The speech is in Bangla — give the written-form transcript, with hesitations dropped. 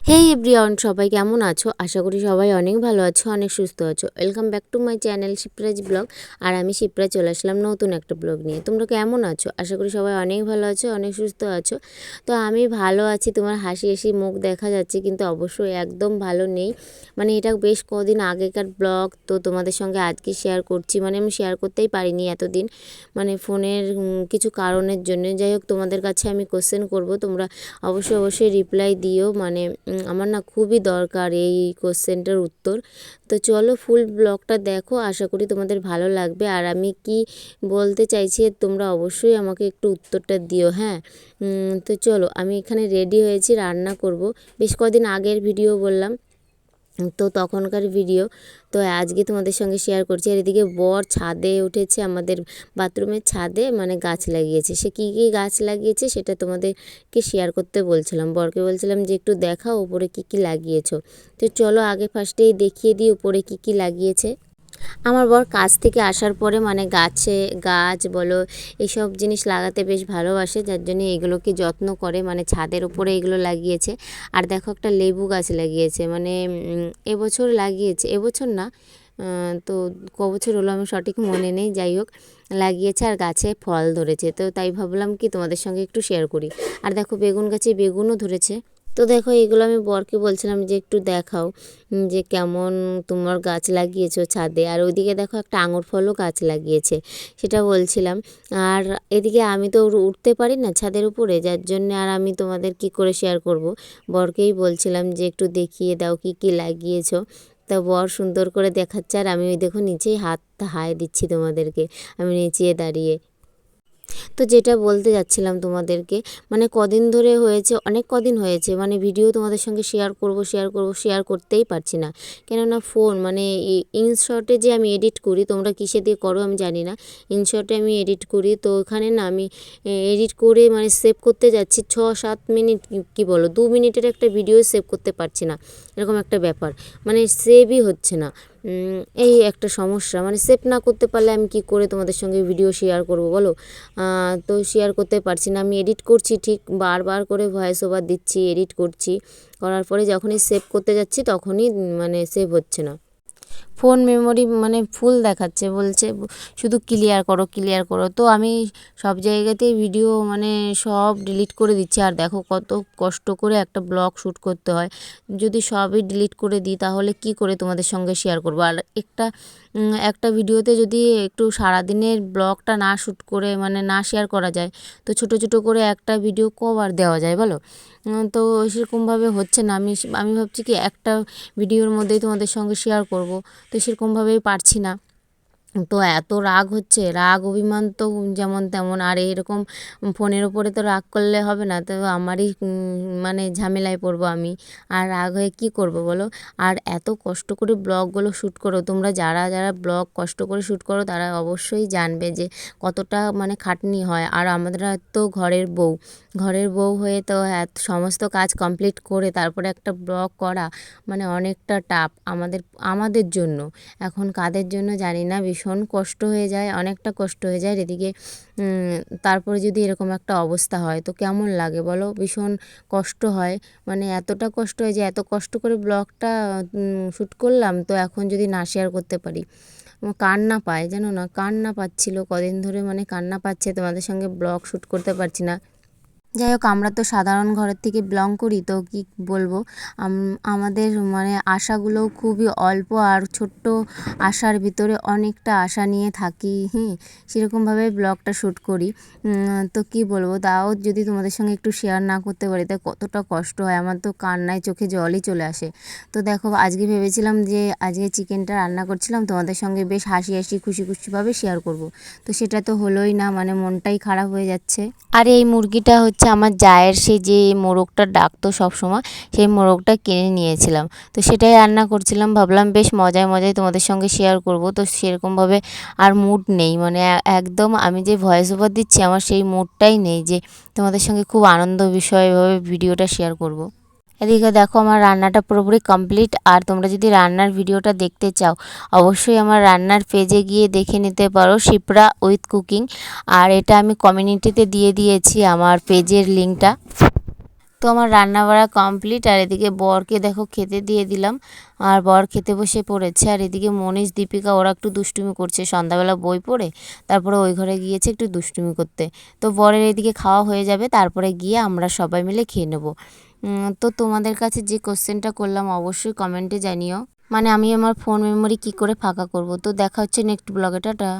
হেই এভরিওয়ান, সবাই কেমন আছো? আশা করি সবাই অনেক ভালো আছো, অনেক সুস্থ আছো। Welcome back to my channel Shipra's blog. আর আমি শিপ্রা চলে আসলাম নতুন একটা ব্লগ নিয়ে। তোমরা কেমন আছো? আশা করি সবাই অনেক ভালো আছো, অনেক সুস্থ আছো। তো আমি ভালো আছি, তোমার হাসি হাসি মুখ দেখা যাচ্ছে, কিন্তু অবশ্যই একদম ভালো নেই। মানে এটা বেশ কদিন আগেকার ব্লগ, তো তোমাদের সঙ্গে আজকে শেয়ার করছি। মানে আমি শেয়ার করতেই পারিনি এতদিন, মানে ফোনের কিছু কারণের জন্য। যাই হোক, তোমাদের কাছে আমি কোশ্চেন করব, তোমরা অবশ্যই রিপ্লাই দিও। মানে আমার না খুবই দরকার এই কোশ্চেনটার উত্তর। তো চলো ফুল ব্লগটা দেখো, আশা করি তোমাদের ভালো লাগবে। আর আমি কি বলতে চাইছি তোমরা অবশ্যই আমাকে একটু উত্তরটা দিও, হ্যাঁ। তো চলো, আমি এখানে রেডি হয়েছি, রান্না করব। বেশ কদিন আগের ভিডিও বললাম, তো তখনকার ভিডিও তো আজকে তোমাদের সঙ্গে শেয়ার করছি। আর এদিকে বর ছাদে উঠেছে, আমাদের বাথরুমের ছাদে, মানে গাছ লাগিয়েছে। সে কী কী গাছ লাগিয়েছে সেটা তোমাদেরকে শেয়ার করতে বলছিলাম। বরকে বলছিলাম যে একটু দেখাও ওপরে কী কী লাগিয়েছো। তো চলো আগে ফার্স্টেই দেখিয়ে দিই ওপরে কী কী লাগিয়েছে। আমার বর কাজ থেকে আসার পরে মানে গাছ বলো, এইসব জিনিস লাগাতে বেশ ভালোবাসে, যার জন্য এগুলোকে যত্ন করে। মানে ছাদের উপরে এগুলো লাগিয়েছে। আর দেখো একটা লেবু গাছ লাগিয়েছে, মানে এবছর লাগিয়েছে, এবছর না, তো ক বছর হলো আমি সঠিক মনে নেই। যাই হোক, লাগিয়েছে আর গাছে ফল ধরেছে। তো তাই ভাবলাম কি তোমাদের সঙ্গে একটু শেয়ার করি। আর দেখো বেগুন গাছে বেগুনও ধরেছে। তো দেখো এগুলো আমি বরকে বলছিলাম যে একটু দেখাও যে কেমন তোমার গাছ লাগিয়েছো ছাদে। আর ওইদিকে দেখো একটা আঙুর ফলও গাছ লাগিয়েছে, সেটা বলছিলাম। আর এদিকে আমি তো উঠতে পারি না ছাদের উপরে, যার জন্য আর আমি তোমাদের কি করে শেয়ার করব। বরকেই বলছিলাম যে একটু দেখিয়ে দাও কি কি লাগিয়েছো। তা বর সুন্দর করে দেখাচ্ছে, আর আমি ওই দেখো নিচেই হাত হাই দিচ্ছি তোমাদেরকে, আমি নিচে দাঁড়িয়ে। তো যেটা বলতে যাচ্ছিলাম তোমাদেরকে, মানে কদিন ধরে হয়েছে, অনেক কদিন হয়েছে, মানে ভিডিও তোমাদের সঙ্গে শেয়ার করতেই পারছি না। কেননা ফোন মানে ইনশর্টে যে আমি এডিট করি, তোমরা কিসে দিয়ে করো আমি জানি না, ইনশর্টে আমি এডিট করি। তো ওখানে না আমি এডিট করে মানে সেভ করতে যাচ্ছি 6-7 মিনিট, কি বলো 2 মিনিটের একটা ভিডিও সেভ করতে পারছি না, এরকম একটা ব্যাপার। মানে সেভই হচ্ছে না, এই একটা সমস্যা। মানে সেভ না করতে পারলে আমি কি করে তোমাদের সঙ্গে ভিডিও শেয়ার করব বলো। তো শেয়ার করতে পারছি না। আমি এডিট করছি ঠিক, বারবার করে ভয়েস ওভার দিচ্ছি, এডিট করছি, করার পরে যখনই সেভ করতে যাচ্ছি তখনই মানে সেভ হচ্ছে না। ফোন মেমোরি মানে ফুল দেখাচ্ছে, বলছে শুধু ক্লিয়ার করো। তো আমি সব জায়গাতেই ভিডিও মানে সব ডিলিট করে দিচ্ছি। আর দেখো কত কষ্ট করে একটা ব্লগ শ্যুট করতে হয়, যদি সবই ডিলিট করে দিই তাহলে কি করে তোমাদের সঙ্গে শেয়ার করবো। আর একটা ভিডিওতে যদি একটু সারাদিনের ব্লগটা না শ্যুট করে মানে না শেয়ার করা যায়, তো ছোট ছোট করে একটা ভিডিও কবার দেওয়া যায় বলো। তো সেরকমভাবে হচ্ছে না। আমি ভাবছি কি একটা ভিডিওর মধ্যেই তোমাদের সঙ্গে শেয়ার করব, তো সেরকমভাবেই পারছি না। তো এত রাগ হচ্ছে, রাগ অভিমান তো যেমন তেমন। আর এরকম ফোনের ওপরে তো রাগ করলে হবে না, তো আমারই মানে ঝামেলায় পড়বো আমি। আর রাগ হয়ে কি করব বলো। আর এত কষ্ট করে ব্লগগুলো শ্যুট করো তোমরা, যারা যারা ব্লগ কষ্ট করে শ্যুট করো তারা অবশ্যই জানবে যে কতটা মানে খাটনি হয়। আর আমরা তো ঘরের বউ হয়ে তো সমস্ত কাজ কমপ্লিট করে তারপরে একটা ব্লগ করা মানে অনেকটা টাফ আমাদের জন্য। এখন কাদের জন্য জানি না, ভীষণ কষ্ট হয়ে যায়, অনেকটা কষ্ট হয়ে যায়। এদিকে তারপরে যদি এরকম একটা অবস্থা হয় তো কেমন লাগে বলো, ভীষণ কষ্ট হয়। মানে এতটা কষ্ট হয় যে এত কষ্ট করে ব্লগটা শ্যুট করলাম, তো এখন যদি না শেয়ার করতে পারি, কান্না পায় জানো না, কান্না পাচ্ছিল কদিন ধরে, মানে কান্না পাচ্ছে, তোমাদের সঙ্গে ব্লগ শ্যুট করতে পারছি না। যাই হোক, আমরা তো সাধারণ ঘরের থেকে বিলং করি, তো কি বলবো, আমাদের মানে আশাগুলোও খুবই অল্প, আর ছোট্ট আশার ভিতরে অনেকটা আশা নিয়ে থাকি, সেরকমভাবে ব্লগটা শ্যুট করি। তো কি বলবো, তাও যদি তোমাদের সঙ্গে একটু শেয়ার না করতে পারি তা কতটা কষ্ট হয়। আমার তো কান্নায় চোখে জলই চলে আসে। তো দেখো আজকে ভেবেছিলাম যে আজকে চিকেনটা রান্না করছিলাম, তোমাদের সঙ্গে বেশ হাসি হাসি খুশিভাবে শেয়ার করব। তো সেটা তো হলোই না, মানে মনটাই খারাপ হয়ে যাচ্ছে। আর এই মুরগিটা হচ্ছে আমার জায়ের, সেই যে মোরগটা ডাকতো সবসময়, সেই মোরগটা কিনে নিয়েছিলাম। তো সেটাই রান্না করছিলাম, ভাবলাম বেশ মজায় তোমাদের সঙ্গে শেয়ার করব। তো সেরকমভাবে আর মুড নেই, মানে একদম আমি যে ভয়েস ওভার দিচ্ছি আমার সেই মুডটাই নেই যে তোমাদের সঙ্গে খুব আনন্দ বিষয়ভাবে ভিডিওটা শেয়ার করব। এদিকে দেখো আমার রান্নাটা পুরোপুরি কমপ্লিট। আর তোমরা যদি রান্নার ভিডিওটা দেখতে চাও অবশ্যই আমার রান্নার পেজে গিয়ে দেখে নিতে পারো, শিপ্রা উইথ কুকিং। আর এটা আমি কমিউনিটিতে দিয়ে দিয়েছি আমার পেজের লিঙ্কটা। তো তো আমার রান্না বাড়া কমপ্লিট, আর এদিকে বরকে দেখো খেতে দিয়ে দিলাম, আর বর খেতে বসে পড়েছে। আর এদিকে মনীষ দীপিকা ওরা একটু দুষ্টুমি করছে, সন্ধ্যাবেলা বই পড়ে তারপরে ওই ঘরে গিয়েছে একটু দুষ্টুমি করতে। তো বরের এদিকে খাওয়া হয়ে যাবে, তারপরে গিয়ে আমরা সবাই মিলে খেয়ে নেবো। তো তোমাদের কাছে যে কোশ্চেনটা করলাম অবশ্যই কমেন্টে জানিও, মানে আমি আমার ফোন মেমোরি কি করে ফাঁকা করব। তো দেখা হচ্ছে নেক্সট ব্লগে, টাটা।